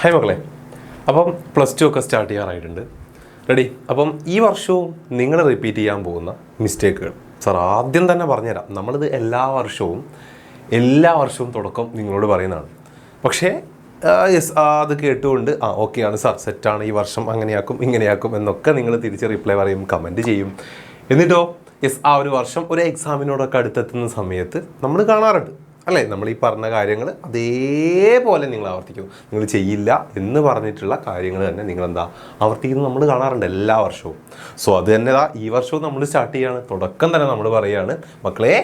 Hi മക്കളെ, അപ്പം +2 ഒക്കെ സ്റ്റാർട്ട് ചെയ്യാറായിട്ടുണ്ട്. റെഡി? അപ്പം ഈ വർഷവും നിങ്ങൾ റിപ്പീറ്റ് ചെയ്യാൻ പോകുന്ന മിസ്റ്റേക്കുകൾ സാർ ആദ്യം തന്നെ പറഞ്ഞുതരാം. നമ്മളിത് എല്ലാ വർഷവും തുടക്കം നിങ്ങളോട് പറയുന്നതാണ്. പക്ഷേ യെസ്, അത് കേട്ടുകൊണ്ട് ഓക്കെയാണ് സാർ, സെറ്റാണ്, ഈ വർഷം അങ്ങനെയാക്കും ഇങ്ങനെയാക്കും എന്നൊക്കെ നിങ്ങൾ തിരിച്ച് റിപ്ലൈ പറയും, കമൻറ്റ് ചെയ്യും. എന്നിട്ടോ യെസ്, ആ ഒരു വർഷം ഒരു എക്സാമിനോടൊക്കെ അടുത്തെത്തുന്ന സമയത്ത് നമ്മൾ കാണാറുണ്ട് അല്ലേ, നമ്മൾ ഈ പറഞ്ഞ കാര്യങ്ങൾ അതേപോലെ നിങ്ങൾ ആവർത്തിക്കും. നിങ്ങൾ ചെയ്യില്ല എന്ന് പറഞ്ഞിട്ടുള്ള കാര്യങ്ങൾ തന്നെ നിങ്ങളെന്താ ആവർത്തിക്കുന്നത് നമ്മൾ കാണാറുണ്ട് എല്ലാ വർഷവും. സോ അത് തന്നെ ഈ വർഷവും നമ്മൾ സ്റ്റാർട്ട് ചെയ്യാണ്. തുടക്കം തന്നെ നമ്മൾ പറയുകയാണ്, മക്കളെ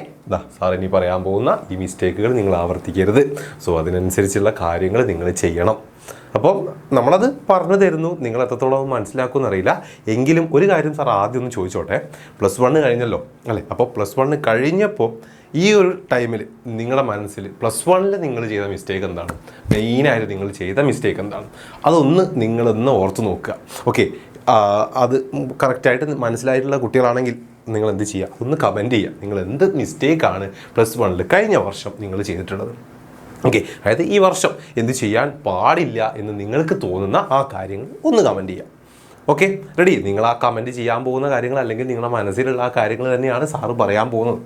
സാർ ഇനി പറയാൻ പോകുന്ന ഈ മിസ്റ്റേക്കുകൾ നിങ്ങൾ ആവർത്തിക്കരുത്. സോ അതിനനുസരിച്ചുള്ള കാര്യങ്ങൾ നിങ്ങൾ ചെയ്യണം. അപ്പം നമ്മളത് പറഞ്ഞു തരുന്നു, നിങ്ങൾ എത്രത്തോളം മനസ്സിലാക്കുമെന്നറിയില്ല. എങ്കിലും ഒരു കാര്യം സാർ ആദ്യം ഒന്ന് ചോദിച്ചോട്ടെ. +1 കഴിഞ്ഞല്ലോ അല്ലേ? അപ്പോൾ +1 കഴിഞ്ഞപ്പോൾ ഈ ഒരു ടൈമിൽ നിങ്ങളുടെ മനസ്സിൽ +1 നിങ്ങൾ ചെയ്ത മിസ്റ്റേക്ക് എന്താണ്, മെയിനായിട്ട് നിങ്ങൾ ചെയ്ത മിസ്റ്റേക്ക് എന്താണ്, അതൊന്ന് നിങ്ങളൊന്ന് ഓർത്ത് നോക്കുക. ഓക്കെ, അത് കറക്റ്റായിട്ട് മനസ്സിലായിട്ടുള്ള കുട്ടികളാണെങ്കിൽ നിങ്ങൾ എന്ത് ചെയ്യുക, ഒന്ന് കമൻറ്റ് ചെയ്യുക. നിങ്ങൾ എന്ത് മിസ്റ്റേക്കാണ് +1 കഴിഞ്ഞ വർഷം നിങ്ങൾ ചെയ്തിട്ടുള്ളത്. ഓക്കെ, അതായത് ഈ വർഷം എന്ത് ചെയ്യാൻ പാടില്ല എന്ന് നിങ്ങൾക്ക് തോന്നുന്ന ആ കാര്യങ്ങൾ ഒന്ന് കമൻറ്റ് ചെയ്യുക. Okay, ready? നിങ്ങൾ ആ കമൻറ്റ് ചെയ്യാൻ പോകുന്ന കാര്യങ്ങൾ അല്ലെങ്കിൽ നിങ്ങളുടെ മനസ്സിലുള്ള ആ കാര്യങ്ങൾ തന്നെയാണ് സാറ് പറയാൻ പോകുന്നത്.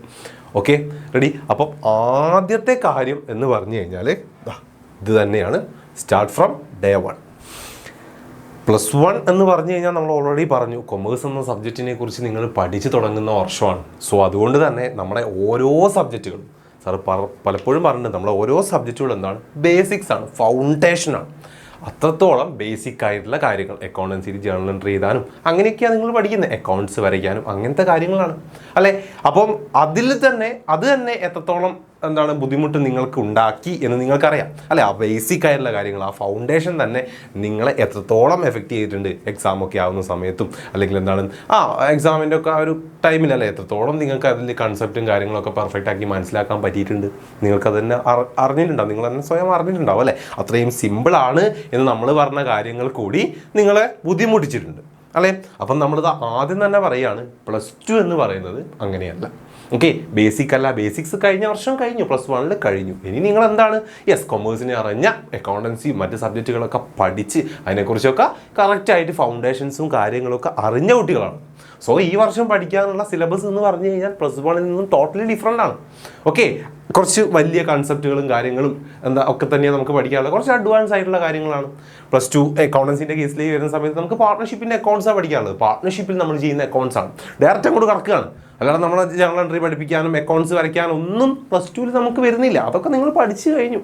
Okay, ready? അപ്പം ആദ്യത്തെ കാര്യം എന്ന് പറഞ്ഞു കഴിഞ്ഞാൽ ഇത് തന്നെയാണ്. Start from day 1. +1 എന്ന് പറഞ്ഞു കഴിഞ്ഞാൽ നമ്മൾ ഓൾറെഡി പറഞ്ഞു, കൊമേഴ്സ് എന്ന സബ്ജക്റ്റിനെ കുറിച്ച് നിങ്ങൾ പഠിച്ചു തുടങ്ങുന്ന വർഷമാണ്. സോ അതുകൊണ്ട് തന്നെ നമ്മുടെ ഓരോ സബ്ജക്റ്റുകളും സാർ പലപ്പോഴും പറഞ്ഞിട്ടുണ്ട്, നമ്മുടെ ഓരോ സബ്ജക്റ്റുകളും എന്താണ്, ബേസിക്സ് ആണ്, ഫൗണ്ടേഷനാണ്. അത്രത്തോളം ബേസിക് ആയിട്ടുള്ള കാര്യങ്ങൾ, അക്കൗണ്ടൻസിയിൽ ജേർണൽ എൻട്രി ചെയ്താനും അങ്ങനെയൊക്കെയാണ് നിങ്ങൾ പഠിക്കുന്നത്, അക്കൗണ്ട്സ് വരയ്ക്കാനും അങ്ങനത്തെ കാര്യങ്ങളാണ് അല്ലേ? അപ്പം അത് തന്നെ എത്രത്തോളം എന്താണ് ബുദ്ധിമുട്ട് നിങ്ങൾക്ക് ഉണ്ടാക്കി എന്ന് നിങ്ങൾക്കറിയാം അല്ലേ? ആ ബേസിക് ആയിട്ടുള്ള കാര്യങ്ങൾ, ആ ഫൗണ്ടേഷൻ തന്നെ നിങ്ങളെ എത്രത്തോളം എഫക്റ്റ് ചെയ്തിട്ടുണ്ട് എക്സാമൊക്കെ ആവുന്ന സമയത്തും, അല്ലെങ്കിൽ എന്താണ് എക്സാമിൻ്റെ ഒക്കെ ആ ഒരു ടൈമിലല്ലേ, എത്രത്തോളം നിങ്ങൾക്ക് അതിൽ കൺസെപ്റ്റും കാര്യങ്ങളൊക്കെ പെർഫെക്റ്റ് ആക്കി മനസ്സിലാക്കാൻ പറ്റിയിട്ടുണ്ട്. നിങ്ങൾക്കത് തന്നെ അറിഞ്ഞിട്ടുണ്ടാവും, നിങ്ങൾ തന്നെ സ്വയം അറിഞ്ഞിട്ടുണ്ടാവും അല്ലേ? അത്രയും സിമ്പിളാണ് എന്ന് നമ്മൾ പറഞ്ഞ കാര്യങ്ങൾ കൂടി നിങ്ങളെ ബുദ്ധിമുട്ടിച്ചിട്ടുണ്ട് അല്ലേ? അപ്പം നമ്മളിത് ആദ്യം തന്നെ പറയുകയാണ്, +2 എന്ന് പറയുന്നത് അങ്ങനെയല്ല. ഓക്കെ, ബേസിക് അല്ല, ബേസിക്സ് കഴിഞ്ഞ വർഷം കഴിഞ്ഞു, +1 കഴിഞ്ഞു. ഇനി നിങ്ങൾ എന്താണ്, യെസ്, കൊമേഴ്സിനെ അറിഞ്ഞ അക്കൗണ്ടൻസിയും മറ്റ് സബ്ജക്റ്റുകളൊക്കെ പഠിച്ച് അതിനെക്കുറിച്ചൊക്കെ കറക്റ്റായിട്ട് ഫൗണ്ടേഷൻസും കാര്യങ്ങളൊക്കെ അറിഞ്ഞ കുട്ടികളാണ്. സോ ഈ വർഷം പഠിക്കാനുള്ള സിലബസ് എന്ന് പറഞ്ഞു കഴിഞ്ഞാൽ +1 നിന്നും ടോട്ടലി ഡിഫറെൻ്റ് ആണ്. ഓക്കെ, കുറച്ച് വലിയ കൺസെപ്റ്റുകളും കാര്യങ്ങളും ഒക്കെ തന്നെയാണ് നമുക്ക് പഠിക്കാനുള്ളത്, കുറച്ച് അഡ്വാൻസ് ആയിട്ടുള്ള കാര്യങ്ങളാണ്. +2 അക്കൗണ്ടൻസിൻ്റെ കേസിലേക്ക് വരുന്ന സമയത്ത് നമുക്ക് പാർട്ട്ണർഷിപ്പിൻ്റെ അക്കൗണ്ട്സാണ് പഠിക്കാനുള്ളത്. പാർട്ട്ണർഷിപ്പിൽ നമ്മൾ ചെയ്യുന്ന അക്കൗണ്ട്സ് ആണ്, ഡയറക്റ്റ് അങ്ങോട്ട് കറക്കുകയാണ്. അല്ലാതെ നമ്മൾ ജേർണൽ എൻട്രി പഠിപ്പിക്കാനും അക്കൗണ്ട്സ് വരയ്ക്കാനും ഒന്നും +2 നമുക്ക് വരുന്നില്ല. അതൊക്കെ നിങ്ങൾ പഠിച്ചു കഴിഞ്ഞു.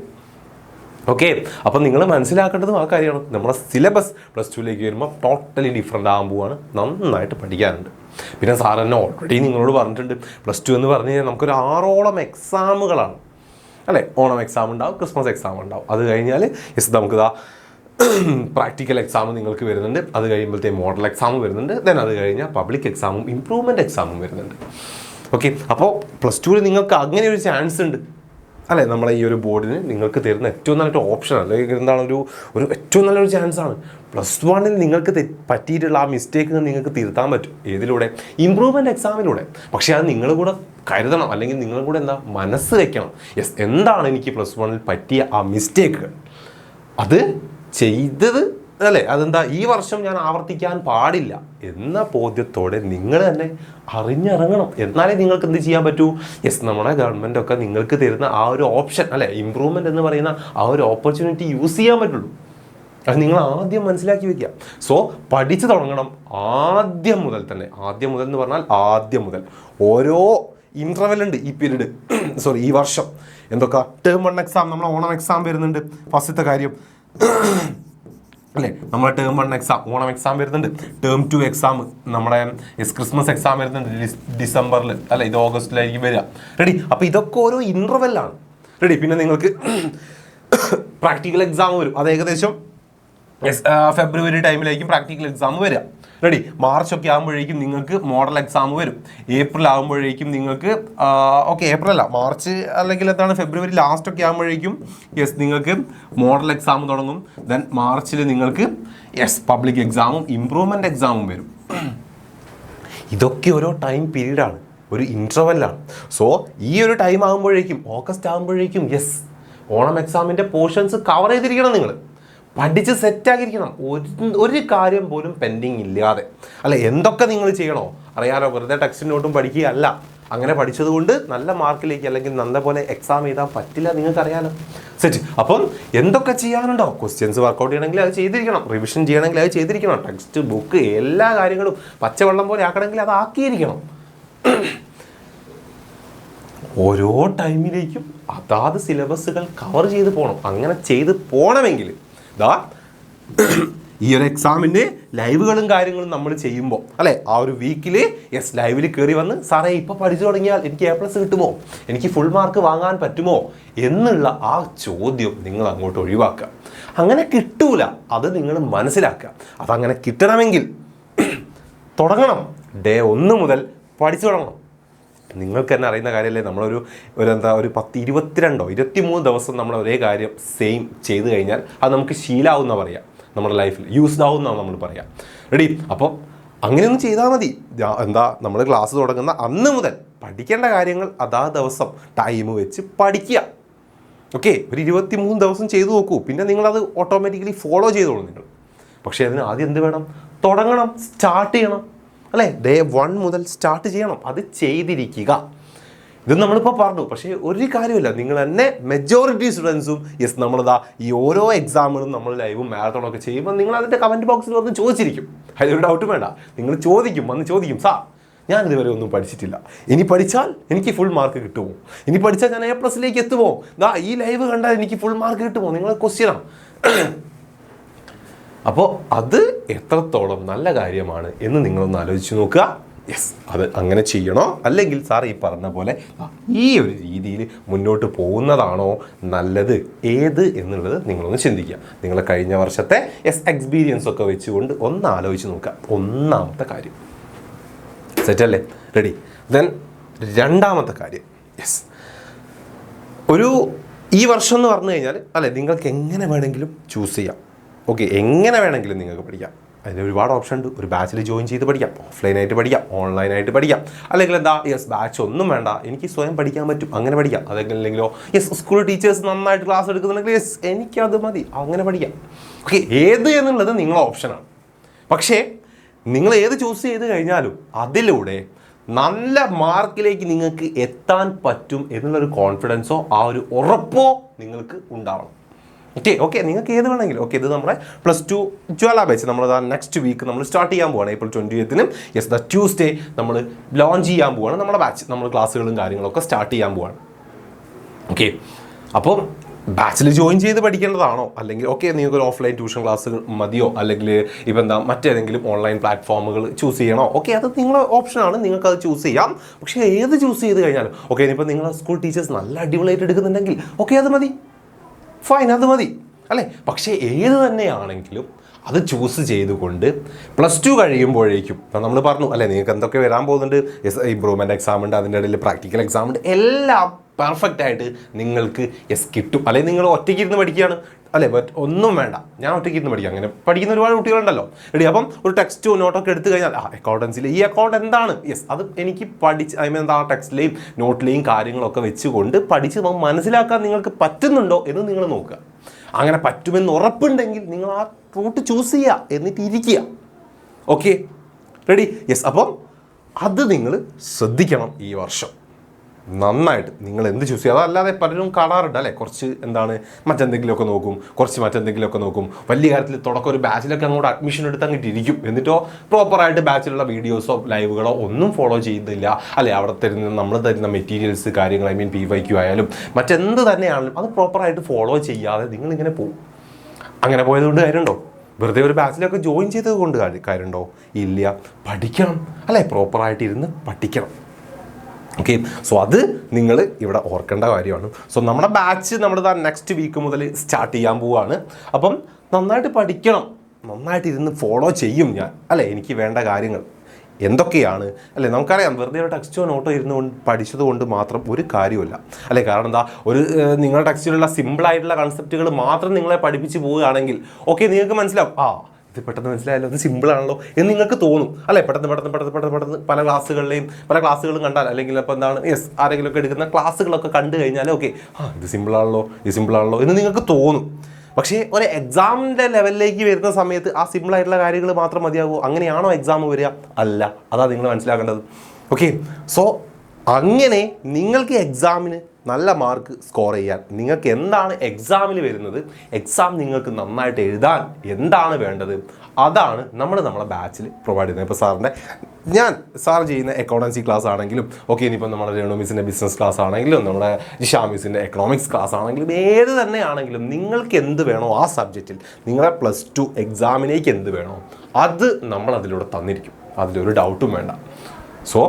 ഓക്കെ, അപ്പം നിങ്ങൾ മനസ്സിലാക്കേണ്ടതും ആ കാര്യമാണ്, നമ്മുടെ സിലബസ് +2ലേക്ക് വരുമ്പോൾ ടോട്ടലി ഡിഫറെൻ്റ് ആകാൻ പോവാണ്, നന്നായിട്ട് പഠിക്കാനുണ്ട്. പിന്നെ സാർ തന്നെ ഓൾറെഡി നിങ്ങളോട് പറഞ്ഞിട്ടുണ്ട്, +2 എന്ന് പറഞ്ഞു കഴിഞ്ഞാൽ നമുക്കൊരു 6ഓളം എക്സാമുകളാണ് അല്ലേ? ഓണം എക്സാം ഉണ്ടാവും, ക്രിസ്മസ് എക്സാം ഉണ്ടാവും. അത് കഴിഞ്ഞാൽ യെസ് നമുക്ക് പ്രാക്ടിക്കൽ എക്സാം നിങ്ങൾക്ക് വരുന്നുണ്ട്. അത് കഴിയുമ്പോഴത്തേ മോഡൽ എക്സാം വരുന്നുണ്ട്. ദെൻ അത് കഴിഞ്ഞാൽ പബ്ലിക് എക്സാമും ഇംപ്രൂവ്മെൻറ്റ് എക്സാമും വരുന്നുണ്ട്. ഓക്കെ, അപ്പോൾ +2 നിങ്ങൾക്ക് അങ്ങനെ ഒരു ചാൻസ് ഉണ്ട് അല്ലേ? നമ്മളെ ഈ ഒരു ബോർഡിന് നിങ്ങൾക്ക് തരുന്ന ഏറ്റവും നല്ലൊരു ഓപ്ഷൻ അല്ലെങ്കിൽ എന്താണ് ഒരു ഏറ്റവും നല്ലൊരു ചാൻസാണ്. +1 നിങ്ങൾക്ക് പറ്റിയിട്ടുള്ള ആ മിസ്റ്റേക്ക് നിങ്ങൾക്ക് തിരുത്താൻ പറ്റും. ഏതിലൂടെ? ഇംപ്രൂവ്മെൻറ്റ് എക്സാമിലൂടെ. പക്ഷേ അത് നിങ്ങൾ കൂടെ കരുതണം, അല്ലെങ്കിൽ നിങ്ങൾ കൂടെ മനസ്സ് വെക്കണം. യെസ്, എന്താണ് എനിക്ക് +1 പറ്റിയ ആ മിസ്റ്റേക്കുകൾ, അത് ചെയ്തത് അല്ലേ, അതെന്താ ഈ വർഷം ഞാൻ ആവർത്തിക്കാൻ പാടില്ല എന്ന ബോധ്യത്തോടെ നിങ്ങൾ തന്നെ അറിഞ്ഞിറങ്ങണം. എന്നാലേ നിങ്ങൾക്ക് എന്ത് ചെയ്യാൻ പറ്റൂ? യെസ്, നമ്മുടെ ഗവൺമെൻറ്റൊക്കെ നിങ്ങൾക്ക് തരുന്ന ആ ഒരു ഓപ്ഷൻ അല്ലേ, ഇമ്പ്രൂവ്മെൻ്റ് എന്ന് പറയുന്ന ആ ഒരു ഓപ്പർച്യൂണിറ്റി യൂസ് ചെയ്യാൻ പറ്റുള്ളൂ. അത് നിങ്ങൾ ആദ്യം മനസ്സിലാക്കി വെക്കുക. സോ പഠിച്ചു തുടങ്ങണം ആദ്യം മുതൽ തന്നെ. ആദ്യം മുതൽ എന്ന് പറഞ്ഞാൽ ആദ്യം മുതൽ ഓരോ ഇൻ്റർവെൽ ഉണ്ട് ഈ പീരീഡ്, ഈ വർഷം. എന്തൊക്കെ ടേം 1 എക്സാം, നമ്മളെ ഓണം എക്സാം വരുന്നുണ്ട്, ഫസ്റ്റത്തെ കാര്യം അല്ലേ? നമ്മളെ ടേം 1 എക്സാം, ഓണം എക്സാം വരുന്നുണ്ട്. ടേം 2 എക്സാം, നമ്മുടെ ക്രിസ്മസ് എക്സാം വരുന്നുണ്ട് ഡിസംബറിൽ അല്ലേ, ഇത് ഓഗസ്റ്റിലായിരിക്കും വരിക. റെഡി? അപ്പോൾ ഇതൊക്കെ ഓരോ ഇൻ്റർവെല്ലാണ്. റെഡി? പിന്നെ നിങ്ങൾക്ക് പ്രാക്ടിക്കൽ എക്സാം വരും, അത് ഏകദേശം ഫെബ്രുവരി ടൈമിലായിരിക്കും പ്രാക്ടിക്കൽ എക്സാം വരിക. റെഡി? മാർച്ചൊക്കെ ആകുമ്പോഴേക്കും നിങ്ങൾക്ക് മോഡൽ എക്സാം വരും. ഏപ്രിൽ ആകുമ്പോഴേക്കും നിങ്ങൾക്ക് ഏപ്രിൽ അല്ല, മാർച്ച് അല്ലെങ്കിൽ എന്താണ് ഫെബ്രുവരി ലാസ്റ്റൊക്കെ ആകുമ്പോഴേക്കും നിങ്ങൾക്ക് മോഡൽ എക്സാം തുടങ്ങും. ദെൻ മാർച്ചിൽ നിങ്ങൾക്ക് പബ്ലിക് എക്സാമും ഇംപ്രൂവ്മെൻറ്റ് എക്സാമും വരും. ഇതൊക്കെ ഓരോ ടൈം പീരീഡാണ്, ഒരു ഇൻ്റർവെല്ലാണ്. സോ ഈ ഒരു ടൈം ആകുമ്പോഴേക്കും, ഓഗസ്റ്റ് ആകുമ്പോഴേക്കും ഓണം എക്സാമിൻ്റെ പോർഷൻസ് കവർ ചെയ്തിരിക്കണം നിങ്ങൾ. പഠിച്ച് സെറ്റാക്കിയിരിക്കണം. ഒരു കാര്യം പോലും പെൻഡിങ് ഇല്ലാതെ. അല്ല, എന്തൊക്കെ നിങ്ങൾ ചെയ്യണോ അറിയാലോ. വെറുതെ ടെക്സ്റ്റ് നോട്ടും പഠിക്കുകയല്ല. അങ്ങനെ പഠിച്ചതുകൊണ്ട് നല്ല മാർക്കിലേക്ക് അല്ലെങ്കിൽ നല്ലപോലെ എക്സാം എഴുതാൻ പറ്റില്ല, നിങ്ങൾക്കറിയാലോ. സെറ്റ്. അപ്പം എന്തൊക്കെ ചെയ്യാനുണ്ടോ, ക്വസ്റ്റ്യൻസ് വർക്കൗട്ട് ചെയ്യണമെങ്കിൽ അത് ചെയ്തിരിക്കണം, റിവിഷൻ ചെയ്യണമെങ്കിൽ അത് ചെയ്തിരിക്കണം, ടെക്സ്റ്റ് ബുക്ക് എല്ലാ കാര്യങ്ങളും പച്ചവെള്ളം പോലെ ആക്കണമെങ്കിൽ അത് ആക്കിയിരിക്കണം. ഓരോ ടൈമിലേക്കും അതാത് സിലബസുകൾ കവർ ചെയ്ത് പോകണം. അങ്ങനെ ചെയ്ത് പോകണമെങ്കിൽ ഈ ഒരു എക്സാമിൻ്റെ ലൈവുകളും കാര്യങ്ങളും നമ്മൾ ചെയ്യുമ്പോൾ അല്ലേ, ആ ഒരു വീക്കിൽ ലൈവിൽ കയറി വന്ന് സാറേ ഇപ്പോൾ പഠിച്ചു തുടങ്ങിയാൽ എനിക്ക് A+ കിട്ടുമോ, എനിക്ക് ഫുൾ മാർക്ക് വാങ്ങാൻ പറ്റുമോ എന്നുള്ള ആ ചോദ്യം നിങ്ങൾ അങ്ങോട്ട് ഒഴിവാക്കുക. അങ്ങനെ കിട്ടൂല, അത് നിങ്ങൾ മനസ്സിലാക്കുക. അതങ്ങനെ കിട്ടണമെങ്കിൽ തുടങ്ങണം. ഡേ 1 മുതൽ പഠിച്ചു തുടങ്ങണം. നിങ്ങൾക്ക് തന്നെ അറിയുന്ന കാര്യമല്ലേ, നമ്മളൊരു 23 ദിവസം നമ്മൾ ഒരേ കാര്യം സെയിം ചെയ്ത് കഴിഞ്ഞാൽ അത് നമുക്ക് ശീലാവുന്ന പറയാം, നമ്മുടെ ലൈഫിൽ യൂസ്ഡ് ആവുന്ന നമ്മൾ പറയാം. റെഡി? അപ്പോൾ അങ്ങനെയൊന്നും ചെയ്താൽ മതി. നമ്മൾ ക്ലാസ് തുടങ്ങുന്ന അന്ന് മുതൽ പഠിക്കേണ്ട കാര്യങ്ങൾ അതാ ദിവസം ടൈം വെച്ച് പഠിക്കുക. ഓക്കെ, ഒരു 23 ദിവസം ചെയ്തു നോക്കൂ. പിന്നെ നിങ്ങളത് ഓട്ടോമാറ്റിക്കലി ഫോളോ ചെയ്തോളൂ നിങ്ങൾ. പക്ഷേ അതിന് ആദ്യം എന്ത് വേണം? തുടങ്ങണം, സ്റ്റാർട്ട് ചെയ്യണം അല്ലേ. ഡേ 1 മുതൽ സ്റ്റാർട്ട് ചെയ്യണം. അത് ചെയ്തിരിക്കുക. ഇത് നമ്മളിപ്പോൾ പറഞ്ഞു. പക്ഷേ ഒരു കാര്യമില്ല, നിങ്ങൾ തന്നെ മെജോറിറ്റി സ്റ്റുഡൻസും നമ്മളിതാ ഈ ഓരോ എക്സാമുകളും നമ്മൾ ലൈവും മാരത്തോണൊക്കെ ചെയ്യുമ്പോൾ നിങ്ങൾ അതിൻ്റെ കമൻറ്റ് ബോക്സിൽ വന്ന് ചോദിച്ചിരിക്കും. അതിലൊരു ഡൗട്ടും വേണ്ട. നിങ്ങൾ വന്ന് ചോദിക്കും സാർ ഞാൻ ഇതുവരെ ഒന്നും പഠിച്ചിട്ടില്ല, ഇനി പഠിച്ചാൽ എനിക്ക് ഫുൾ മാർക്ക് കിട്ടുമോ, ഇനി പഠിച്ചാൽ ഞാൻ A+ലേക്ക് എത്തുമോ, ഈ ലൈവ് കണ്ടാൽ എനിക്ക് ഫുൾ മാർക്ക് കിട്ടുമോ, നിങ്ങൾ ക്വസ്റ്റ്യനാണ്. അപ്പോൾ അത് എത്രത്തോളം നല്ല കാര്യമാണ് എന്ന് നിങ്ങളൊന്ന് ആലോചിച്ച് നോക്കുക. അത് അങ്ങനെ ചെയ്യണോ, അല്ലെങ്കിൽ സാർ ഈ പറഞ്ഞ പോലെ ഈ ഒരു രീതിയിൽ മുന്നോട്ട് പോകുന്നതാണോ നല്ലത്, ഏത് എന്നുള്ളത് നിങ്ങളൊന്ന് ചിന്തിക്കുക. നിങ്ങൾ കഴിഞ്ഞ വർഷത്തെ എക്സ്പീരിയൻസ് ഒക്കെ വെച്ചുകൊണ്ട് ഒന്ന് ആലോചിച്ച് നോക്കുക. ഒന്നാമത്തെ കാര്യം സെറ്റല്ലേ? റെഡി? ദെൻ രണ്ടാമത്തെ കാര്യം ഈ വർഷം എന്ന് പറഞ്ഞു കഴിഞ്ഞാൽ അല്ലേ, നിങ്ങൾക്ക് എങ്ങനെ വേണമെങ്കിലും ചൂസ് ചെയ്യാം. ഓക്കെ, എങ്ങനെ വേണമെങ്കിലും നിങ്ങൾക്ക് പഠിക്കാം. അതിന് ഒരുപാട് ഓപ്ഷൻ ഉണ്ട്. ഒരു ബാച്ചിൽ ജോയിൻ ചെയ്ത് പഠിക്കാം, ഓഫ്ലൈനായിട്ട് പഠിക്കാം, ഓൺലൈനായിട്ട് പഠിക്കാം. അല്ലെങ്കിൽ ബാച്ച് ഒന്നും വേണ്ട, എനിക്ക് സ്വയം പഠിക്കാൻ പറ്റും, അങ്ങനെ പഠിക്കാം. അല്ലെങ്കിലോ സ്കൂൾ ടീച്ചേഴ്സ് നന്നായിട്ട് ക്ലാസ് എടുക്കുന്നുണ്ടെങ്കിൽ എനിക്കത് മതി, അങ്ങനെ പഠിക്കാം. ഓക്കെ, ഏത് എന്നുള്ളത് നിങ്ങളുടെ ഓപ്ഷനാണ്. പക്ഷേ നിങ്ങൾ ഏത് ചൂസ് ചെയ്ത് കഴിഞ്ഞാലും അതിലൂടെ നല്ല മാർക്കിലേക്ക് നിങ്ങൾക്ക് എത്താൻ പറ്റും എന്നുള്ളൊരു കോൺഫിഡൻസോ ആ ഒരു ഉറപ്പോ നിങ്ങൾക്ക് ഉണ്ടാവണം. ഓക്കെ നിങ്ങൾക്ക് ഏത് വേണമെങ്കിലും. ഓക്കെ, ഇത് നമ്മുടെ +2 ജ്വാല ബാച്ച് നമ്മൾ നെക്സ്റ്റ് വീക്ക് നമ്മൾ സ്റ്റാർട്ട് ചെയ്യാൻ പോവാണ്. April 20th ട്യൂസ്ഡേ നമ്മൾ ലോഞ്ച് ചെയ്യാൻ പോവാണ് നമ്മുടെ ബാച്ച്. നമ്മൾ ക്ലാസ്സുകളും കാര്യങ്ങളൊക്കെ സ്റ്റാർട്ട് ചെയ്യാൻ പോവാണ്. ഓക്കെ, അപ്പം ബാച്ചിൽ ജോയിൻ ചെയ്ത് പഠിക്കേണ്ടതാണോ, അല്ലെങ്കിൽ നിങ്ങൾക്ക് ഒരു ഓഫ്ലൈൻ ട്യൂഷൻ ക്ലാസ് മതിയോ, അല്ലെങ്കിൽ മറ്റേതെങ്കിലും ഓൺലൈൻ പ്ലാറ്റ്ഫോമുകൾ ചൂസ് ചെയ്യണോ, അത് നിങ്ങളുടെ ഓപ്ഷനാണ്, നിങ്ങൾക്കത് ചൂസ് ചെയ്യാം. പക്ഷേ ഏത് ചൂസ് ചെയ്ത് കഴിഞ്ഞാലും ഇനിയിപ്പോൾ നിങ്ങളുടെ സ്കൂൾ ടീച്ചേഴ്സ് നല്ല അടിപൊളിയായിട്ട് എടുക്കുന്നുണ്ടെങ്കിൽ അത് മതി, ഫൈൻ, അത് മതി അല്ലേ. പക്ഷേ ഏത് തന്നെയാണെങ്കിലും അത് ചൂസ് ചെയ്തുകൊണ്ട് +2 കഴിയുമ്പോഴേക്കും നമ്മൾ പറഞ്ഞു അല്ലേ, നിങ്ങൾക്ക് എന്തൊക്കെ വരാൻ പോകുന്നുണ്ട്. ഇംപ്രൂവ്മെൻറ്റ് എക്സാം ഉണ്ട്, അതിൻ്റെ ഇടയിൽ പ്രാക്ടിക്കൽ എക്സാം ഉണ്ട്, എല്ലാം പെർഫെക്റ്റ് ആയിട്ട് നിങ്ങൾക്ക് കിട്ടും. അല്ലെങ്കിൽ നിങ്ങൾ ഒറ്റയ്ക്ക് ഇരുന്ന് പഠിക്കുകയാണ് അല്ലേ, ഒന്നും വേണ്ട, ഞാൻ ഒറ്റയ്ക്ക് ഇരുന്ന് പഠിക്കാം. അങ്ങനെ പഠിക്കുന്ന ഒരുപാട് കുട്ടികളുണ്ടല്ലോ. റെഡി? അപ്പം ഒരു ടെക്സ്റ്റോ നോട്ടൊക്കെ എടുത്തു കഴിഞ്ഞാൽ അക്കൗണ്ടൻസിൽ ഈ അക്കൗണ്ട് എന്താണ്, അത് എനിക്ക് ആ ടെക്സ്റ്റിലെയും നോട്ടിലെയും കാര്യങ്ങളൊക്കെ വെച്ചുകൊണ്ട് പഠിച്ച് മനസ്സിലാക്കാൻ നിങ്ങൾക്ക് പറ്റുന്നുണ്ടോ എന്ന് നിങ്ങൾ നോക്കുക. അങ്ങനെ പറ്റുമെന്ന് ഉറപ്പുണ്ടെങ്കിൽ നിങ്ങൾ ആ റൂട്ട് ചൂസ് ചെയ്യുക, എന്നിട്ട് ഇരിക്കുക. Okay, ready? അപ്പം അത് നിങ്ങൾ ശ്രദ്ധിക്കണം ഈ വർഷം നന്നായിട്ട്. നിങ്ങൾ എന്ത് ചൂസ് ചെയ്യുക, അതല്ലാതെ പലരും കാണാറുണ്ട് അല്ലേ, കുറച്ച് മറ്റെന്തെങ്കിലുമൊക്കെ നോക്കും, വലിയ കാര്യത്തിൽ തുടക്കം ഒരു ബാച്ചിലൊക്കെ അങ്ങോട്ട് അഡ്മിഷൻ എടുത്ത് അങ്ങോട്ട് ഇരിക്കും. എന്നിട്ടോ പ്രോപ്പറായിട്ട് ബാച്ചിലുള്ള വീഡിയോസോ ലൈവുകളോ ഒന്നും ഫോളോ ചെയ്യുന്നില്ല അല്ലേ. അവിടെ നമ്മൾ തരുന്ന മെറ്റീരിയൽസ് കാര്യങ്ങൾ PYQ ആയാലും മറ്റെന്ത് തന്നെയാണെങ്കിലും അത് പ്രോപ്പറായിട്ട് ഫോളോ ചെയ്യാതെ നിങ്ങളിങ്ങനെ പോകും. അങ്ങനെ പോയതുകൊണ്ട് കാര്യമുണ്ടോ? വെറുതെ ഒരു ബാച്ചിലൊക്കെ ജോയിൻ ചെയ്തത് കൊണ്ട് കാര്യമുണ്ടോ? ഇല്ല. പഠിക്കണം അല്ലേ, പ്രോപ്പറായിട്ട് ഇരുന്ന് പഠിക്കണം. ഓക്കെ, സോ അത് നിങ്ങൾ ഇവിടെ ഓർക്കേണ്ട കാര്യമാണ്. സോ നമ്മുടെ ബാച്ച് നെക്സ്റ്റ് വീക്ക് മുതൽ സ്റ്റാർട്ട് ചെയ്യാൻ പോവുകയാണ്. അപ്പം നന്നായിട്ട് പഠിക്കണം, നന്നായിട്ട് ഇരുന്ന് ഫോളോ ചെയ്യും ഞാൻ അല്ലേ. എനിക്ക് വേണ്ട കാര്യങ്ങൾ എന്തൊക്കെയാണ് അല്ലേ, നമുക്കറിയാം. വെറുതെ ഒരു ടെക്സ്റ്റോ നോട്ടോ ഇരുന്നുകൊണ്ട് പഠിച്ചത് കൊണ്ട് മാത്രം ഒരു കാര്യമില്ല അല്ലേ. കാരണം നിങ്ങളുടെ ടെക്സ്റ്റിലുള്ള സിമ്പിളായിട്ടുള്ള കൺസെപ്റ്റുകൾ മാത്രം നിങ്ങളെ പഠിപ്പിച്ച് പോവുകയാണെങ്കിൽ നിങ്ങൾക്ക് മനസ്സിലാവും, ഇത് പെട്ടെന്ന് മനസ്സിലായല്ലോ, ഇത് സിമ്പിളാണല്ലോ എന്ന് നിങ്ങൾക്ക് തോന്നും അല്ലേ. പെട്ടെന്ന് പല ക്ലാസ്സുകളും കണ്ടാൽ, അല്ലെങ്കിൽ ഇപ്പോൾ ആരെങ്കിലുമൊക്കെ എടുക്കുന്ന ക്ലാസ്സുകളൊക്കെ കണ്ടു കഴിഞ്ഞാൽ ഇത് സിമ്പിളാണല്ലോ എന്ന് നിങ്ങൾക്ക് തോന്നും. പക്ഷേ ഒരു എക്സാമിൻ്റെ ലെവലിലേക്ക് വരുന്ന സമയത്ത് ആ സിമ്പിളായിട്ടുള്ള കാര്യങ്ങൾ മാത്രം മതിയാകുമോ? അങ്ങനെയാണോ എക്സാം വരിക? അല്ല. അതാ നിങ്ങൾ മനസ്സിലാക്കേണ്ടത്. ഓക്കെ, സോ അങ്ങനെ നിങ്ങൾക്ക് എക്സാമിന് നല്ല മാർക്ക് സ്കോർ ചെയ്യാൻ നിങ്ങൾക്ക് എന്താണ് എക്സാമിൽ വരുന്നത്, എക്സാം നിങ്ങൾക്ക് നന്നായിട്ട് എഴുതാൻ എന്താണ് വേണ്ടത്, അതാണ് നമ്മളെ ബാച്ചിൽ പ്രൊവൈഡ് ചെയ്യുന്നത്. ഇപ്പോൾ സാർ ചെയ്യുന്ന അക്കൗണ്ടൻസി ക്ലാസ് ആണെങ്കിലും ഓക്കെ, ഇനിയിപ്പോൾ നമ്മുടെ രേണു മിസ്സിൻ്റെ ബിസിനസ് ക്ലാസ് ആണെങ്കിലും നമ്മുടെ ജിഷാ മിസ്സിൻ്റെ എക്കണോമിക്സ് ക്ലാസ് ആണെങ്കിലും ഏത് തന്നെ ആണെങ്കിലും നിങ്ങൾക്ക് എന്ത് വേണോ ആ സബ്ജക്റ്റിൽ നിങ്ങളെ +2 എക്സാമിലേക്ക് എന്ത് വേണോ അത് നമ്മളതിലൂടെ തന്നിരിക്കും. അതിലൊരു ഡൗട്ടും വേണ്ട. സോ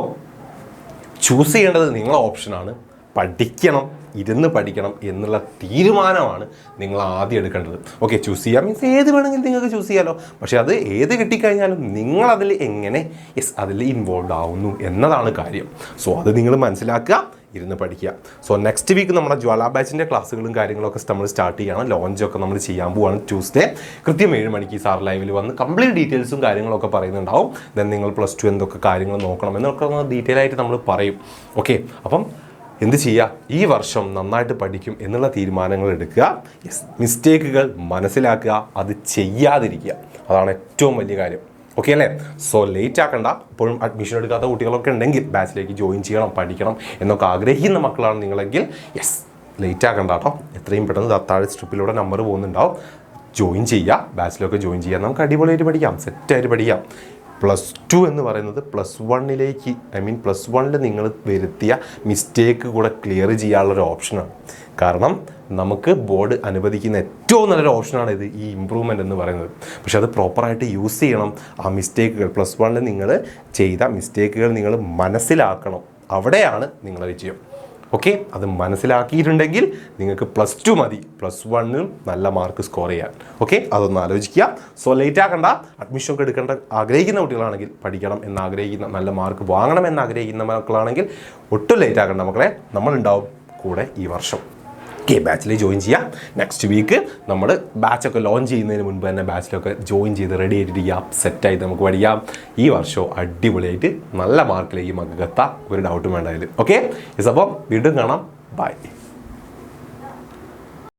ചൂസ് ചെയ്യേണ്ടത് നിങ്ങളെ ഓപ്ഷനാണ്. പഠിക്കണം, ഇരുന്ന് പഠിക്കണം എന്നുള്ള തീരുമാനമാണ് നിങ്ങൾ ആദ്യം എടുക്കേണ്ടത്. ഓക്കെ, ചൂസ് ചെയ്യാം മീൻസ് ഏത് വേണമെങ്കിലും നിങ്ങൾക്ക് ചൂസ് ചെയ്യാമല്ലോ. പക്ഷേ അത് ഏത് കിട്ടിക്കഴിഞ്ഞാലും നിങ്ങളതിൽ എങ്ങനെ അതിൽ ഇൻവോൾവ് ആവുന്നു എന്നതാണ് കാര്യം. സോ അത് നിങ്ങൾ മനസ്സിലാക്കുക, ഇരുന്ന് പഠിക്കുക. സോ നെക്സ്റ്റ് വീക്ക് നമ്മുടെ ജ്വാല ബാച്ചിൻ്റെ ക്ലാസ്സുകളും കാര്യങ്ങളൊക്കെ നമ്മൾ സ്റ്റാർട്ട് ചെയ്യണം. ലോഞ്ചൊക്കെ നമ്മൾ ചെയ്യാൻ പോവാണ്. ട്യൂസ്ഡേ കൃത്യം 7 മണിക്ക് സാർ ലൈവിൽ വന്ന് കംപ്ലീറ്റ് ഡീറ്റെയിൽസും കാര്യങ്ങളൊക്കെ പറയുന്നുണ്ടാവും. ദെൻ നിങ്ങൾ +2 എന്തൊക്കെ കാര്യങ്ങൾ നോക്കണം എന്നൊക്കെ ഡീറ്റെയിൽ ആയിട്ട് നമ്മൾ പറയും. ഓക്കെ, അപ്പം എന്ത് ചെയ്യുക, ഈ വർഷം നന്നായിട്ട് പഠിക്കും എന്നുള്ള തീരുമാനങ്ങൾ എടുക്കുക. മിസ്റ്റേക്കുകൾ മനസ്സിലാക്കുക, അത് ചെയ്യാതിരിക്കുക. അതാണ് ഏറ്റവും വലിയ കാര്യം. ഓക്കെ അല്ലേ? സോ ലേറ്റ് ആക്കണ്ട. ഇപ്പോഴും അഡ്മിഷൻ എടുക്കാത്ത കുട്ടികളൊക്കെ ഉണ്ടെങ്കിൽ ബാച്ചിലേക്ക് ജോയിൻ ചെയ്യണം, പഠിക്കണം എന്നൊക്കെ ആഗ്രഹിക്കുന്ന മക്കളാണ് നിങ്ങളെങ്കിൽ ലേറ്റ് ആക്കണ്ട കേട്ടോ. എത്രയും പെട്ടെന്ന് താഴെ സ്ട്രിപ്പിലൂടെ നമ്പർ പോകുന്നുണ്ടാവും. ജോയിൻ ചെയ്യുക, ബാച്ചിലൊക്കെ ജോയിൻ ചെയ്യുക. നമുക്ക് അടിപൊളിയായിട്ട് പഠിക്കാം, സെറ്റായിട്ട് പഠിക്കാം. +2 എന്ന് പറയുന്നത് +1ലേക്ക് +1ൽ നിങ്ങൾ വരുത്തിയ മിസ്റ്റേക്ക് കൂടെ ക്ലിയർ ചെയ്യാനുള്ളൊരു ഓപ്ഷനാണ്. കാരണം നമുക്ക് ബോർഡ് അനുവദിക്കുന്ന ഏറ്റവും നല്ലൊരു ഓപ്ഷനാണ് ഇത്, ഈ ഇമ്പ്രൂവ്മെൻ്റ് എന്ന് പറയുന്നത്. പക്ഷെ അത് പ്രോപ്പറായിട്ട് യൂസ് ചെയ്യണം. ആ മിസ്റ്റേക്കുകൾ +1ൽ നിങ്ങൾ ചെയ്ത മിസ്റ്റേക്കുകൾ നിങ്ങൾ മനസ്സിലാക്കണം. അവിടെയാണ് നിങ്ങളുടെ വിജയം. ഓക്കെ, അത് മനസ്സിലാക്കിയിട്ടുണ്ടെങ്കിൽ നിങ്ങൾക്ക് +2 മതി +1ൽ നല്ല മാർക്ക് സ്കോർ ചെയ്യാൻ. ഓക്കെ, അതൊന്ന് ആലോചിക്കുക. സോ ലേറ്റ് ആക്കണ്ട. അഡ്മിഷൻ ഒക്കെ എടുക്കേണ്ട ആഗ്രഹിക്കുന്ന കുട്ടികളാണെങ്കിൽ, പഠിക്കണം എന്നാഗ്രഹിക്കുന്ന, നല്ല മാർക്ക് വാങ്ങണം എന്നാഗ്രഹിക്കുന്ന മക്കളാണെങ്കിൽ ഒട്ടും ലേറ്റ് ആക്കണ്ട മക്കളെ. നമ്മളുണ്ടാവും കൂടെ ഈ വർഷം. ഓക്കെ, ബാച്ചിൽ ജോയിൻ ചെയ്യാം. നെക്സ്റ്റ് വീക്ക് നമ്മൾ ബാച്ചൊക്കെ ലോഞ്ച് ചെയ്യുന്നതിന് മുൻപ് തന്നെ ബാച്ചിലൊക്കെ ജോയിൻ ചെയ്ത് റെഡി ആയിട്ടിരിക്കാം. സെറ്റായിട്ട് നമുക്ക് പഠിക്കാം. ഈ വർഷം അടിപൊളിയായിട്ട് നല്ല മാർക്കിലേക്ക് നമുക്ക് എത്താം. ഒരു ഡൗട്ടും വേണ്ട അതിൽ. ഓക്കെ, അപ്പം വീണ്ടും കാണാം. ബൈ.